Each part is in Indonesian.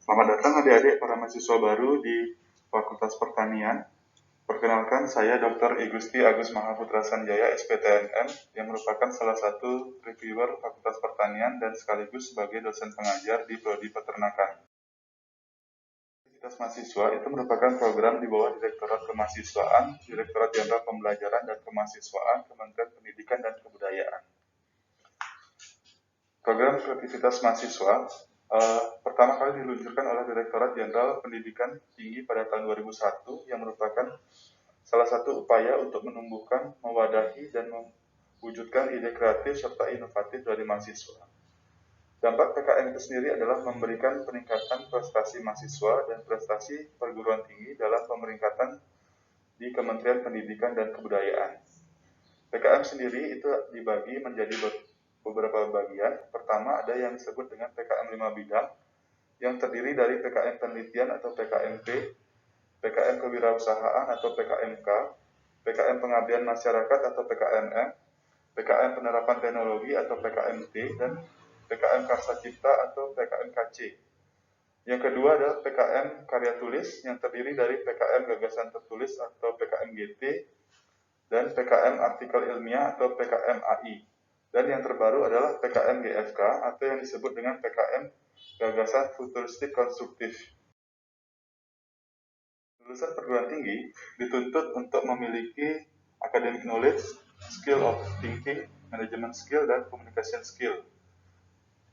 Selamat datang adik-adik para mahasiswa baru di Fakultas Pertanian. Perkenalkan, saya Dr. Igusti Agus Mahaputra Sanjaya, SPTNM, yang merupakan salah satu reviewer Fakultas Pertanian dan sekaligus sebagai dosen pengajar di Prodi Peternakan. Aktivitas mahasiswa itu merupakan program di bawah Direktorat Kemahasiswaan, Direktorat Jenderal Pembelajaran dan Kemahasiswaan, Kementerian Pendidikan dan Kebudayaan. Program kreativitas mahasiswa pertama kali diluncurkan oleh Direktorat Jenderal Pendidikan Tinggi pada tahun 2001 yang merupakan salah satu upaya untuk menumbuhkan, mewadahi, dan mewujudkan ide kreatif serta inovatif dari mahasiswa. Dampak PKM itu sendiri adalah memberikan peningkatan prestasi mahasiswa dan prestasi perguruan tinggi dalam pemeringkatan di Kementerian Pendidikan dan Kebudayaan. PKM sendiri itu dibagi menjadi beberapa bagian. Pertama ada yang disebut dengan PKM 5 bidang yang terdiri dari PKM penelitian atau PKMP, PKM kewirausahaan atau PKMK, PKM pengabdian masyarakat atau PKMM, PKM penerapan teknologi atau PKMT, dan PKM karsa cipta atau PKMKC. Yang kedua adalah PKM karya tulis yang terdiri dari PKM gagasan tertulis atau PKMGT dan PKM artikel ilmiah atau PKMAI. Dan yang terbaru adalah PKM GFK atau yang disebut dengan PKM Gagasan Futuristik Konstruktif. Lulusan perguruan tinggi dituntut untuk memiliki academic knowledge, skill of thinking, management skill, dan communication skill.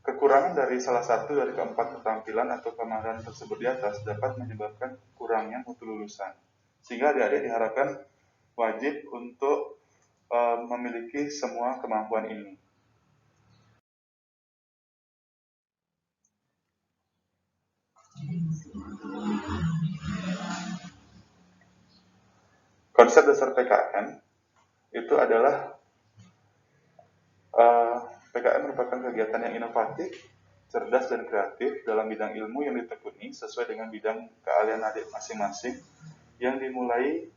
Kekurangan dari salah satu dari keempat keterampilan atau kemampuan tersebut di atas dapat menyebabkan kurangnya mutu lulusan. Sehingga adik-adik diharapkan wajib untuk memiliki semua kemampuan ini. Konsep dasar PKM itu adalah PKM merupakan kegiatan yang inovatif, cerdas, dan kreatif dalam bidang ilmu yang ditekuni sesuai dengan bidang keahlian adik masing-masing yang dimulai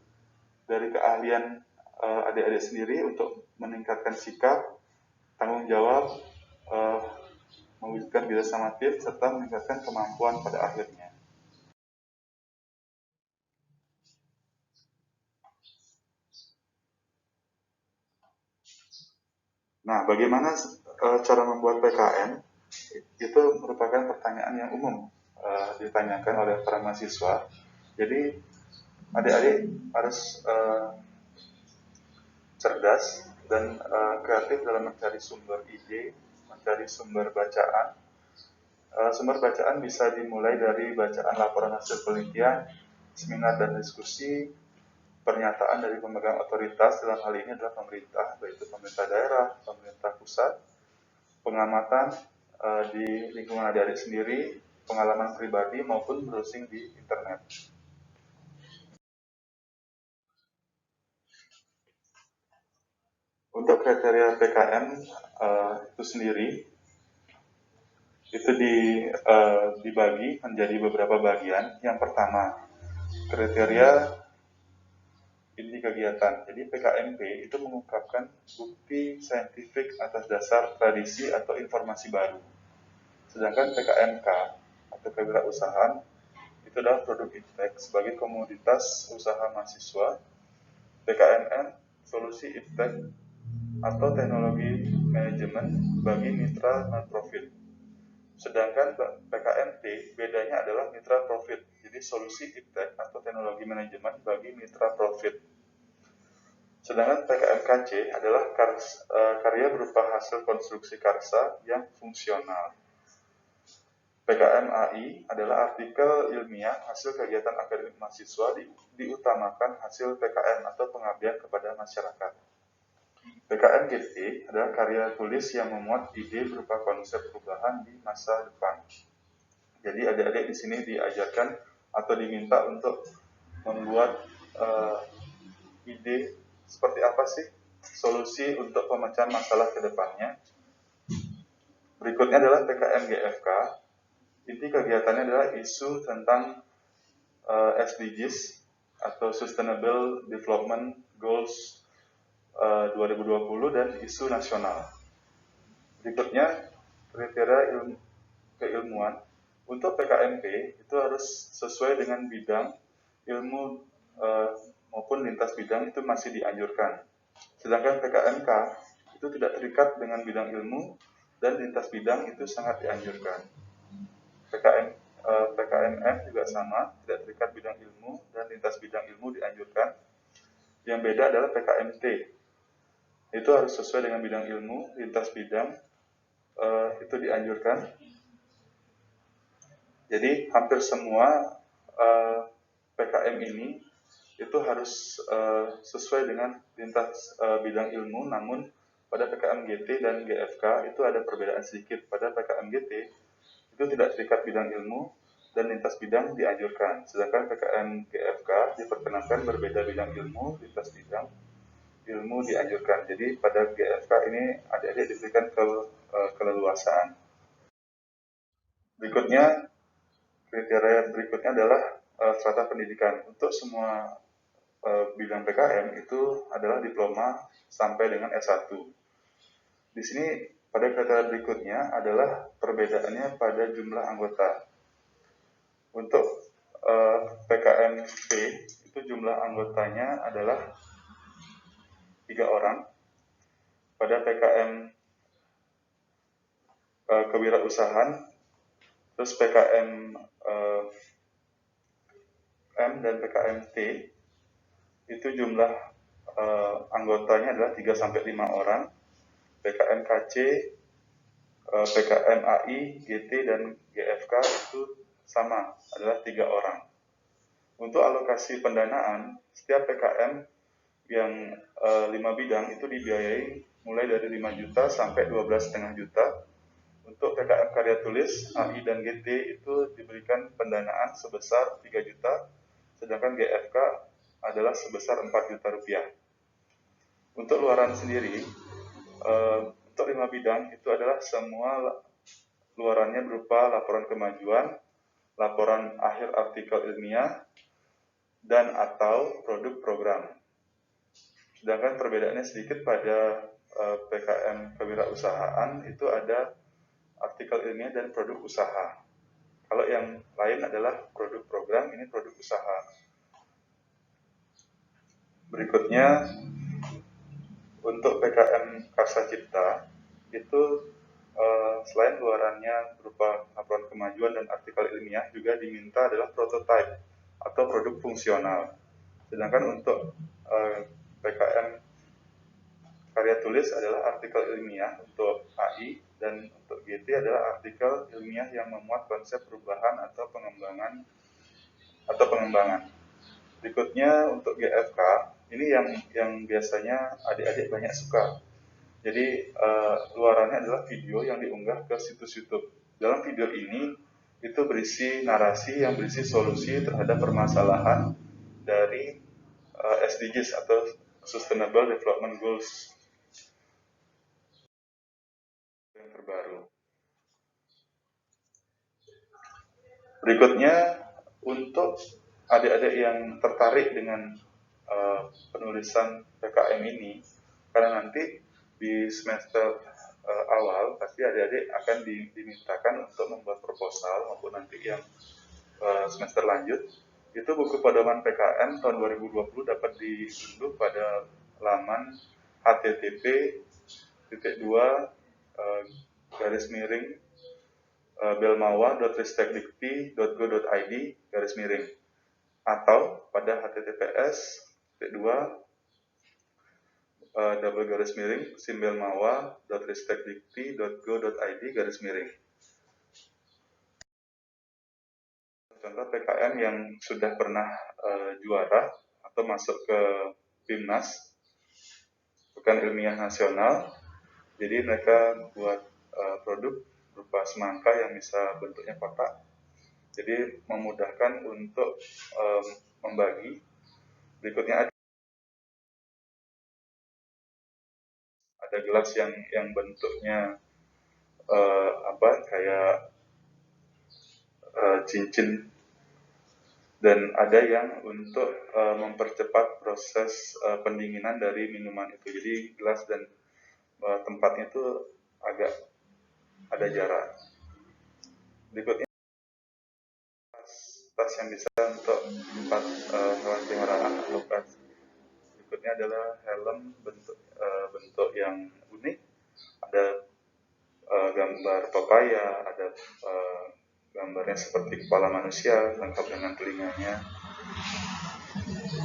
dari keahlian adik-adik sendiri untuk meningkatkan sikap, tanggung jawab, mewujudkan kerjasama tim, serta meningkatkan kemampuan pada akhirnya. Nah, bagaimana cara membuat PKM? Itu merupakan pertanyaan yang umum ditanyakan oleh para mahasiswa. Jadi, adik-adik harus cerdas dan kreatif dalam mencari sumber ide, mencari sumber bacaan. Sumber bacaan bisa dimulai dari bacaan laporan hasil penelitian, seminar dan diskusi, pernyataan dari pemegang otoritas, dalam hal ini adalah pemerintah, baik itu pemerintah daerah, pemerintah pusat, pengamatan di lingkungan adik-adik sendiri, pengalaman pribadi maupun browsing di internet. Untuk kriteria PKM itu sendiri itu dibagi menjadi beberapa bagian. Yang pertama, kriteria inti kegiatan. Jadi PKMP itu mengungkapkan bukti saintifik atas dasar tradisi atau informasi baru. Sedangkan PKMK atau kewirausahaan itu adalah produk iptek sebagai komoditas usaha mahasiswa. PKMM solusi iptek atau teknologi manajemen bagi mitra non-profit. Sedangkan PKMT bedanya adalah mitra profit, jadi solusi iptek atau teknologi manajemen bagi mitra profit. Sedangkan PKMKC adalah karya berupa hasil konstruksi karsa yang fungsional. PKMAI adalah artikel ilmiah hasil kegiatan akademik mahasiswa diutamakan hasil PKM atau pengabdian kepada masyarakat. PKMGT adalah karya tulis yang memuat ide berupa konsep perubahan di masa depan. Jadi adik-adik di sini diajarkan atau diminta untuk membuat ide seperti apa sih solusi untuk pemecahan masalah ke depannya. Berikutnya adalah PKM-GFK. Inti kegiatannya adalah isu tentang SDGs atau Sustainable Development Goals 2020 dan isu nasional. Berikutnya kriteria keilmuan. Untuk PKMP itu harus sesuai dengan bidang ilmu maupun lintas bidang itu masih dianjurkan. Sedangkan PKMK itu tidak terikat dengan bidang ilmu dan lintas bidang itu sangat dianjurkan. PKMF juga sama, tidak terikat bidang ilmu dan lintas bidang ilmu dianjurkan. Yang beda adalah PKMT. Itu harus sesuai dengan bidang ilmu, lintas bidang itu dianjurkan. Jadi hampir semua PKM ini itu harus sesuai dengan lintas bidang ilmu, namun pada PKM GT dan GFK itu ada perbedaan sedikit. Pada PKM GT itu tidak terikat bidang ilmu dan lintas bidang dianjurkan, sedangkan PKM GFK diperkenankan berbeda bidang ilmu, lintas bidang ilmu dianjurkan. Jadi pada GFK ini adik-adik diberikan keleluasaan. Berikutnya, kriteria berikutnya adalah strata pendidikan. Untuk semua bidang PKM itu adalah diploma sampai dengan S1. Di sini pada kriteria berikutnya adalah perbedaannya pada jumlah anggota. Untuk PKMP itu jumlah anggotanya adalah 3 orang. Pada PKM kewirausahaan, terus PKM M dan PKM T itu jumlah anggotanya adalah 3-5 orang. PKM KC, PKM AI, GT dan GFK itu sama, adalah 3 orang. Untuk alokasi pendanaan, setiap PKM yang 5 bidang itu dibiayai mulai dari 5 juta sampai 12,5 juta. Untuk PKM karya tulis, AI dan GT itu diberikan pendanaan sebesar 3 juta, sedangkan GFK adalah sebesar 4 juta rupiah. Untuk luaran sendiri, untuk 5 bidang itu adalah semua luarannya berupa laporan kemajuan, laporan akhir artikel ilmiah, dan atau produk program. Sedangkan perbedaannya sedikit pada PKM kewirausahaan itu ada artikel ilmiah dan produk usaha. Kalau yang lain adalah produk program, ini produk usaha. Berikutnya, untuk PKM Karsa Cipta, itu selain luarannya berupa laporan kemajuan dan artikel ilmiah, juga diminta adalah prototipe atau produk fungsional. Sedangkan untuk PKM karya tulis adalah artikel ilmiah untuk AI, dan untuk GT adalah artikel ilmiah yang memuat konsep perubahan atau pengembangan. Berikutnya untuk GFK, ini yang biasanya adik-adik banyak suka. Jadi luarannya adalah video yang diunggah ke situs YouTube. Dalam video ini itu berisi narasi yang berisi solusi terhadap permasalahan dari SDGs atau Sustainable Development Goals yang terbaru. Berikutnya, untuk adik-adik yang tertarik dengan penulisan PKM ini, karena nanti di semester awal pasti adik-adik akan dimintakan untuk membuat proposal, maupun nanti yang semester lanjut itu buku pedoman PKM tahun 2020 dapat diunduh pada laman http://belmawa.ristekdikti.go.id/ atau pada https://simbelmawa.ristekdikti.go.id/. Contoh PKM yang sudah pernah juara atau masuk ke PIMNAS, Pekan Ilmiah Nasional. Jadi mereka buat produk berupa semangka yang bisa bentuknya kotak. Jadi memudahkan untuk membagi. Berikutnya ada gelas yang bentuknya kayak cincin, dan ada yang untuk mempercepat proses pendinginan dari minuman itu. Jadi gelas dan tempatnya itu agak ada jarak. Berikutnya tas yang bisa untuk 4 hewan peliharaan atau pets. Berikutnya adalah helm bentuk yang unik, ada gambar papaya, ada gambarnya seperti kepala manusia lengkap dengan telinganya.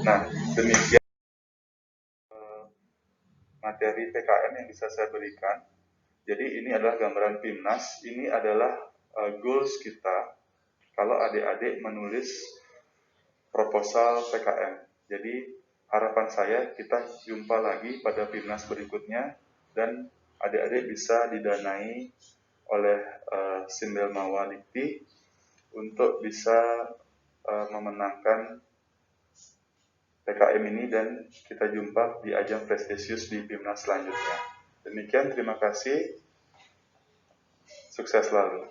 Nah, demikian materi PKM yang bisa saya berikan. Jadi ini adalah gambaran PIMNAS, ini adalah goals kita kalau adik-adik menulis proposal PKM. Jadi harapan saya kita jumpa lagi pada PIMNAS berikutnya dan adik-adik bisa didanai oleh Simbel Mawa Dikti untuk bisa memenangkan PKM ini dan kita jumpa di ajang prestisius di PIMNAS selanjutnya. Demikian, terima kasih. Sukses selalu.